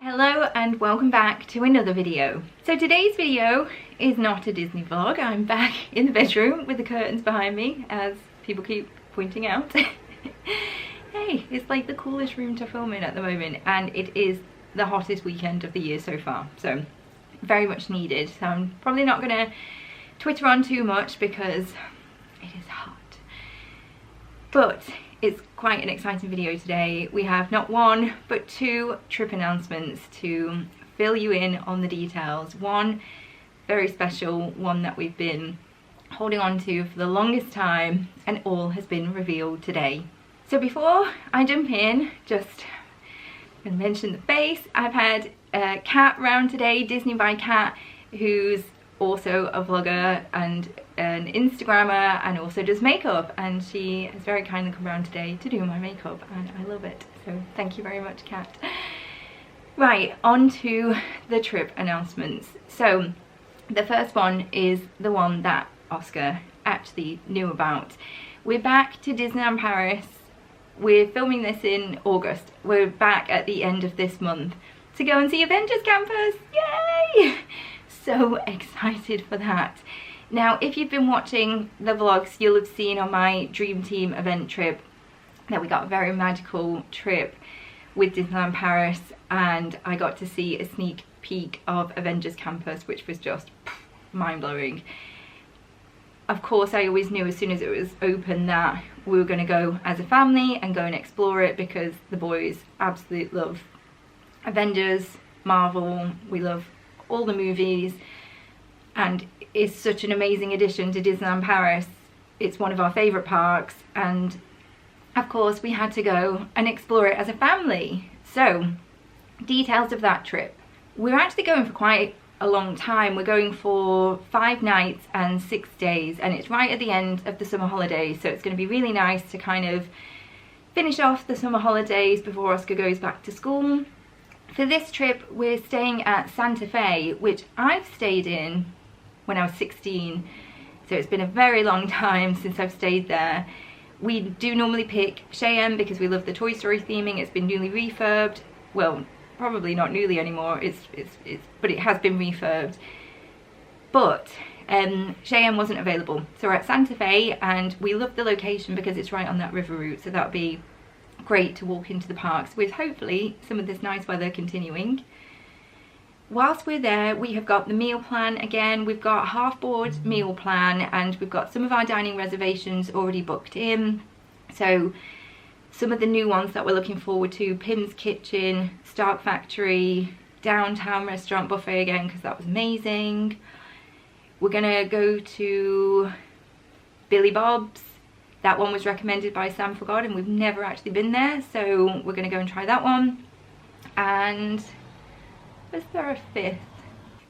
Hello and welcome back to another video. So today's video is not a Disney vlog. I'm back in the bedroom with the curtains behind me, as people keep pointing out. Hey, it's like the coolest room to film in at the moment, and it is the hottest weekend of the year so far, so very much needed. So I'm probably not gonna Twitter on too much because it is hot, but it's quite an exciting video today. We have not one but two trip announcements to fill you in on the details. One very special, one that we've been holding on to for the longest time, and all has been revealed today. So before I jump in, just gonna mention the face. I've had Kat round today, Disney by Kat, who's also a vlogger and an Instagrammer and also does makeup, and she has very kindly come around today to do my makeup and I love it, so thank you very much, Kat. Right, on to the trip announcements. So the first one is the one that Oscar actually knew about. We're back to Disneyland Paris. We're filming this in August. We're back at the end of this month to go and see Avengers Campus. Yay! So excited for that. Now, if you've been watching the vlogs, you'll have seen on my Dream Team event trip that we got a very magical trip with Disneyland Paris, and I got to see a sneak peek of Avengers Campus, which was just mind-blowing. Of course, I always knew as soon as it was open that we were going to go as a family and go and explore it, because the boys absolutely love Avengers, Marvel, we love all the movies, and it's such an amazing addition to Disneyland Paris. It's one of our favourite parks, and of course we had to go and explore it as a family. So, details of that trip. We're actually going for quite a long time. We're going for 5 nights and 6 days, and it's right at the end of the summer holidays, so it's going to be really nice to kind of finish off the summer holidays before Oscar goes back to school. For this trip, we're staying at Santa Fe, which I've stayed in when I was 16, so it's been a very long time since I've stayed there. We do normally pick Cheyenne because we love the Toy Story theming. It's been newly refurbed. Well, probably not newly anymore, but it has been refurbed. But Cheyenne wasn't available, so we're at Santa Fe, and we love the location because it's right on that river route, so that would be great to walk into the parks with, hopefully some of this nice weather continuing. Whilst we're there, we have got the meal plan again. We've got a half board meal plan, and we've got some of our dining reservations already booked in. So some of the new ones that we're looking forward to: Pim's Kitchen, Stark Factory, Downtown Restaurant Buffet again, because that was amazing. We're gonna go to Billy Bob's. That one was recommended by Sam for God, and we've never actually been there, so we're going to go and try that one. And was there a fifth?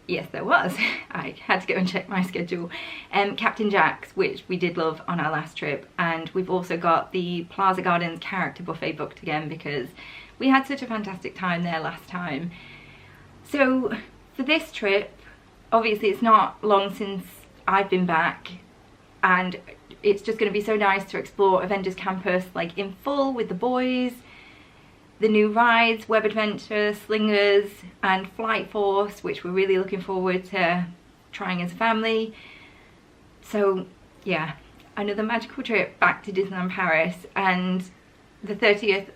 Yes, there was. I had to go and check my schedule. Captain Jack's, which we did love on our last trip, and we've also got the Plaza Gardens character buffet booked again because we had such a fantastic time there last time. So for this trip, obviously it's not long since I've been back, and it's just going to be so nice to explore Avengers Campus like in full with the boys. The new rides, Web Adventure, Slingers and Flight Force, which we're really looking forward to trying as a family. So yeah, another magical trip back to Disneyland Paris, and the 30th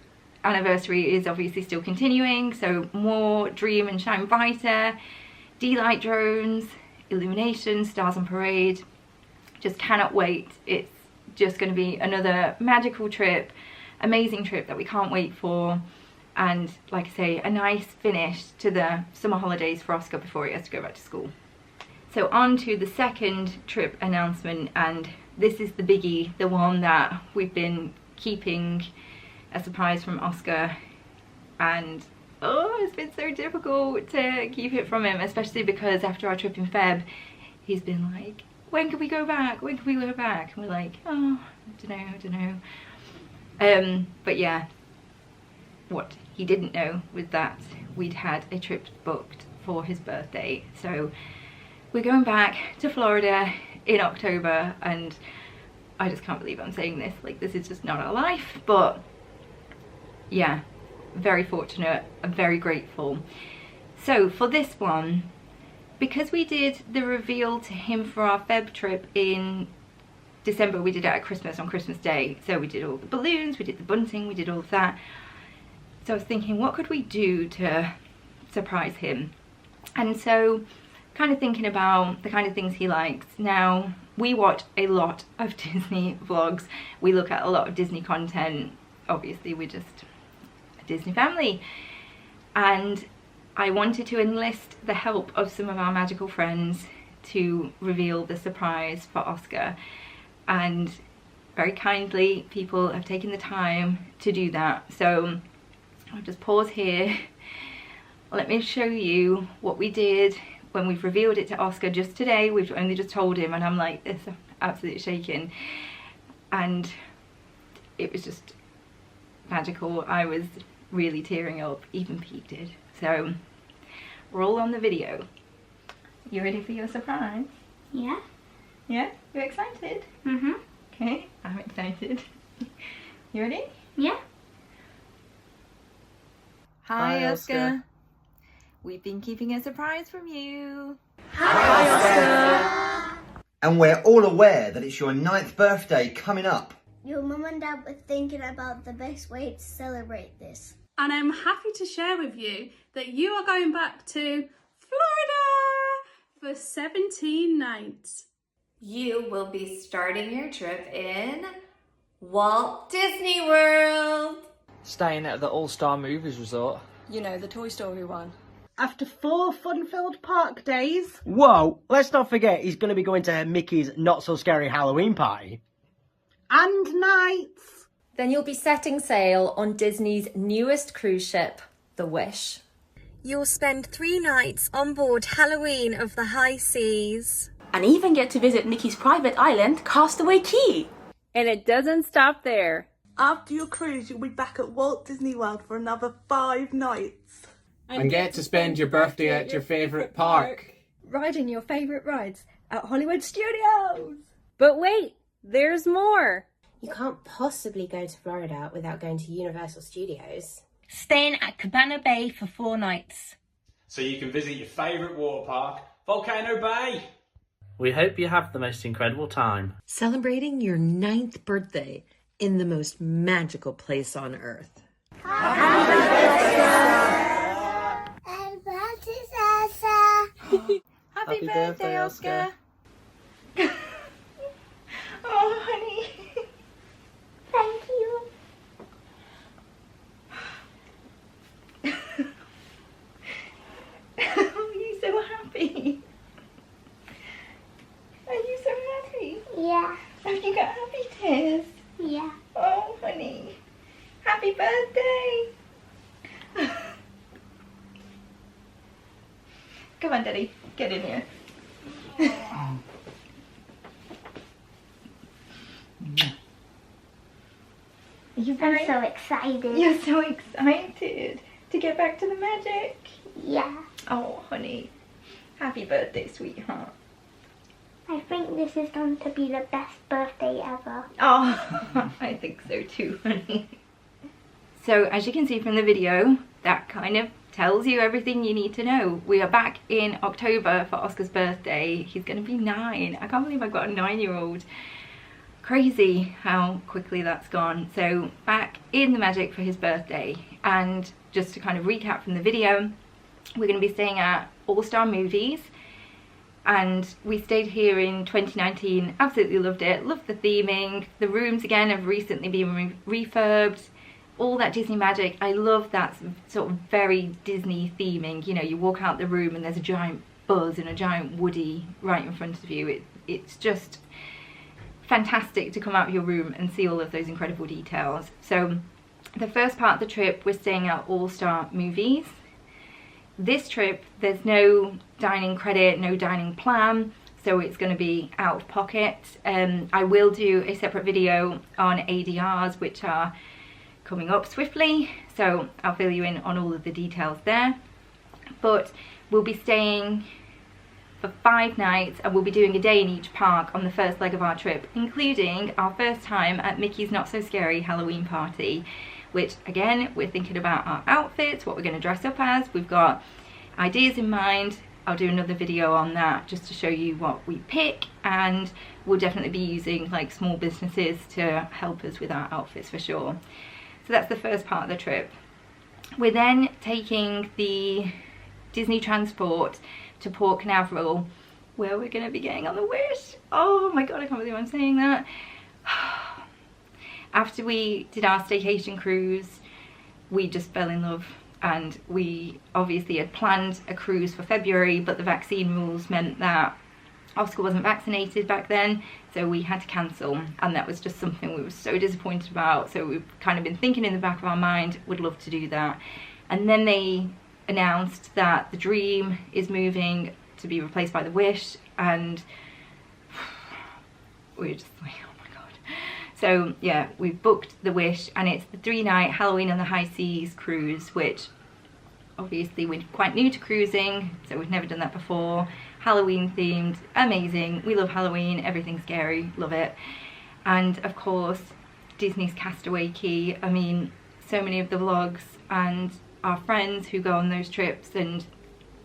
anniversary is obviously still continuing, so more Dream and Shine Brighter, D-Light drones, illumination, Stars on Parade. Just cannot wait. It's just going to be another magical trip, amazing trip that we can't wait for, and like I say, a nice finish to the summer holidays for Oscar before he has to go back to school. So on to the second trip announcement, and this is the biggie, the one that we've been keeping a surprise from Oscar, and oh, it's been so difficult to keep it from him, especially because after our trip in Feb, he's been like, when can we go back? When can we go back? And we're like, oh, I don't know. But yeah, what he didn't know was that we'd had a trip booked for his birthday. So we're going back to Florida in October, and I just can't believe I'm saying this. Like, this is just not our life. But yeah, very fortunate, I'm very grateful. So for this one, because we did the reveal to him for our Feb trip in December, we did it at Christmas, on Christmas Day. So we did all the balloons, we did the bunting, we did all of that. So I was thinking, what could we do to surprise him? And so kind of thinking about the kind of things he likes. Now, we watch a lot of Disney vlogs. We look at a lot of Disney content. Obviously, we're just a Disney family. And I wanted to enlist the help of some of our magical friends to reveal the surprise for Oscar. And very kindly, people have taken the time to do that. So I'll just pause here. Let me show you what we did when we've revealed it to Oscar just today. We've only just told him, and I'm like, it's absolutely shaking. And it was just magical. I was really tearing up, even Pete did. So, roll on the video. You ready for your surprise? Yeah. Yeah? You excited? Mm-hmm. Okay, I'm excited. You ready? Yeah. Hi, Oscar. We've been keeping a surprise from you. Hi, Oscar. And we're all aware that it's your 9th birthday coming up. Your mum and dad were thinking about the best way to celebrate this. And I'm happy to share with you that you are going back to Florida for 17 nights. You will be starting your trip in Walt Disney World. Staying at the All-Star Movies Resort. You know, the Toy Story one. After 4 fun-filled park days. Whoa, let's not forget he's going to be going to Mickey's not-so-scary Halloween party. And nights. Then you'll be setting sail on Disney's newest cruise ship, the Wish. You'll spend 3 nights on board Halloween of the High Seas. And even get to visit Mickey's private island, Castaway Cay. And it doesn't stop there. After your cruise, you'll be back at Walt Disney World for another 5 nights. And get to spend your birthday at your favourite park. Riding your favourite rides at Hollywood Studios. But wait, there's more. You can't possibly go to Florida without going to Universal Studios. Staying at Cabana Bay for 4 nights. So you can visit your favourite water park, Volcano Bay. We hope you have the most incredible time. Celebrating your 9th birthday in the most magical place on earth. Happy birthday, Happy birthday, Oscar. Oh, honey. Thank you. Are you so happy? Are you so happy? Yeah. Have you got happy tears? Yeah. Oh, honey. Happy birthday. Come on, Daddy. Get in here. I'm so excited. You're so excited to get back to the magic. Yeah. Oh, honey. Happy birthday, sweetheart. I think this is going to be the best birthday ever. Oh, I think so too, honey. So, as you can see from the video, that kind of tells you everything you need to know. We are back in October for Oscar's birthday. He's going to be 9. I can't believe I've got a 9-year-old. Crazy how quickly that's gone. So, back in the magic for his birthday. And just to kind of recap from the video, we're going to be staying at All-Star Movies. And we stayed here in 2019, absolutely loved it, loved the theming. The rooms again have recently been refurbed, all that Disney magic. I love that sort of very Disney theming. You know, you walk out the room and there's a giant Buzz and a giant Woody right in front of you. It's just fantastic to come out of your room and see all of those incredible details. So the first part of the trip, we're staying at All-Star Movies. This trip, there's no dining credit, no dining plan, so it's going to be out of pocket. I will do a separate video on ADRs, which are coming up swiftly, so I'll fill you in on all of the details there. But we'll be staying for 5 nights and we'll be doing a day in each park on the first leg of our trip, including our first time at Mickey's Not So Scary Halloween party. which again, we're thinking about our outfits, what we're going to dress up as. We've got ideas in mind. I'll do another video on that just to show you what we pick, and we'll definitely be using like small businesses to help us with our outfits for sure. So that's the first part of the trip. We're then taking the Disney transport to Port Canaveral, where we're going to be getting on the Wish. Oh my god, I can't believe I'm saying that. After we did our staycation cruise, we just fell in love, and we obviously had planned a cruise for February, but the vaccine rules meant that Oscar wasn't vaccinated back then, so we had to cancel, and that was just something we were so disappointed about. So we've kind of been thinking in the back of our mind, would love to do that. And then they announced that the Dream is moving to be replaced by the Wish, and we were just like, oh my god. So yeah, we've booked the Wish, and it's the 3-night Halloween on the High Seas cruise, which obviously we're quite new to cruising, so we've never done that before. Halloween themed, amazing. We love Halloween, everything scary, love it. And of course, Disney's Castaway Cay. I mean, so many of the vlogs and our friends who go on those trips and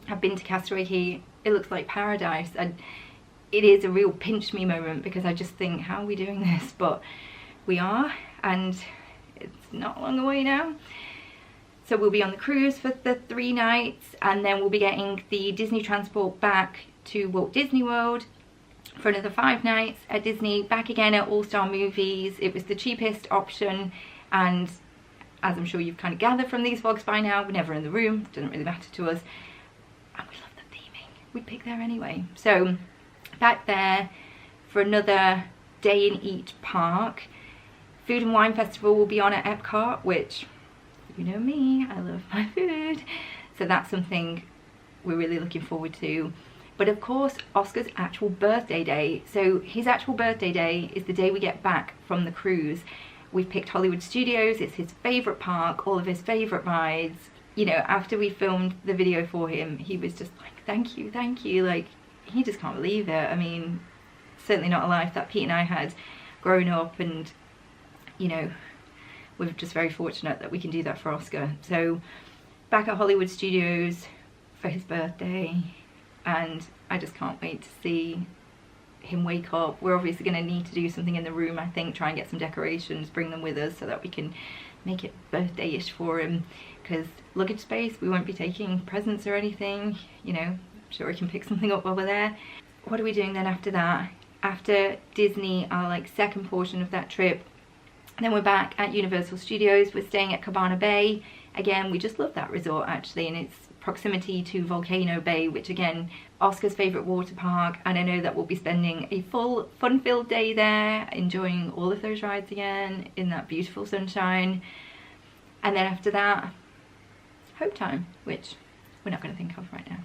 have been to Castaway Cay, it looks like paradise, and it is a real pinch me moment, because I just think, how are we doing this? But we are, and it's not long away now. So we'll be on the cruise for the 3 nights, and then we'll be getting the Disney transport back to Walt Disney World for another 5 nights at Disney, back again at All Star Movies. It was the cheapest option, and as I'm sure you've kind of gathered from these vlogs by now, we're never in the room, doesn't really matter to us, and we love the theming. We'd pick there anyway. So back there for another day in each park. Food and Wine Festival will be on at Epcot, which, you know me, I love my food, so that's something we're really looking forward to. But of course, Oscar's actual birthday day, so his actual birthday day is the day we get back from the cruise. We've picked Hollywood Studios, it's his favourite park, all of his favourite rides. You know, after we filmed the video for him, he was just like, thank you, like, he just can't believe it. I mean, certainly not a life that Pete and I had growing up, and you know, we're just very fortunate that we can do that for Oscar. So back at Hollywood Studios for his birthday, and I just can't wait to see him wake up. We're obviously going to need to do something in the room, I think, try and get some decorations, bring them with us so that we can make it birthday-ish for him, because luggage space, we won't be taking presents or anything, you know, I'm sure we can pick something up while we're there. What are we doing then after that? After Disney, our like second portion of that trip, then we're back at Universal Studios. We're staying at Cabana Bay. Again, we just love that resort actually, and its proximity to Volcano Bay, which again, Oscar's favourite water park, and I know that we'll be spending a full fun-filled day there, enjoying all of those rides again in that beautiful sunshine. And then after that, Hope Time, which we're not going to think of right now.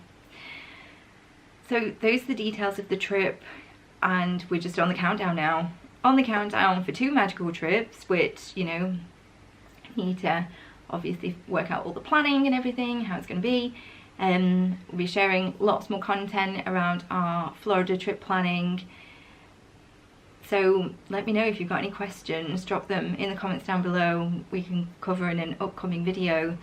So those are the details of the trip, and we're just on the countdown now. On the countdown for 2 magical trips, which, you know, need to obviously work out all the planning and everything, how it's going to be. We'll be sharing lots more content around our Florida trip planning. So let me know if you've got any questions, drop them in the comments down below. We can cover in an upcoming video.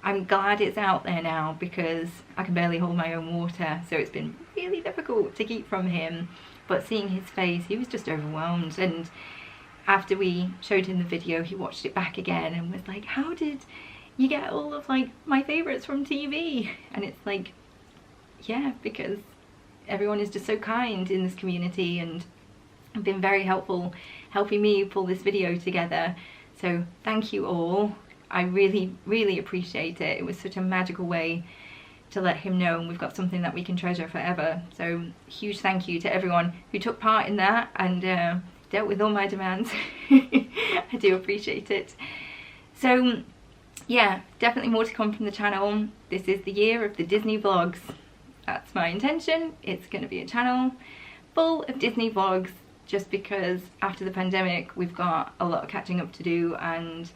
I'm glad it's out there now, because I can barely hold my own water, so it's been really difficult to keep from him. But seeing his face, he was just overwhelmed, and after we showed him the video, he watched it back again and was like, how did you get all of like my favourites from TV? And it's like, yeah, because everyone is just so kind in this community and have been very helpful helping me pull this video together. So thank you all. I really appreciate it. It was such a magical way to let him know, and we've got something that we can treasure forever. So huge thank you to everyone who took part in that and dealt with all my demands. I do appreciate it. So yeah, definitely more to come from the channel. This is the year of the Disney vlogs. That's my intention. It's going to be a channel full of Disney vlogs, just because after the pandemic we've got a lot of catching up to do, and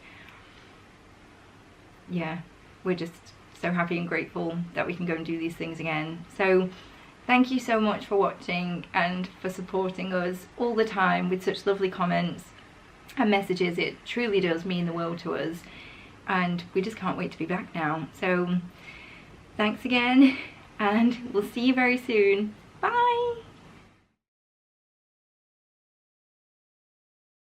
yeah, we're just so happy and grateful that we can go and do these things again. So thank you so much for watching and for supporting us all the time with such lovely comments. and messages. It truly does mean the world to us, and we just can't wait to be back now. So thanks again, and we'll see you very soon. Bye.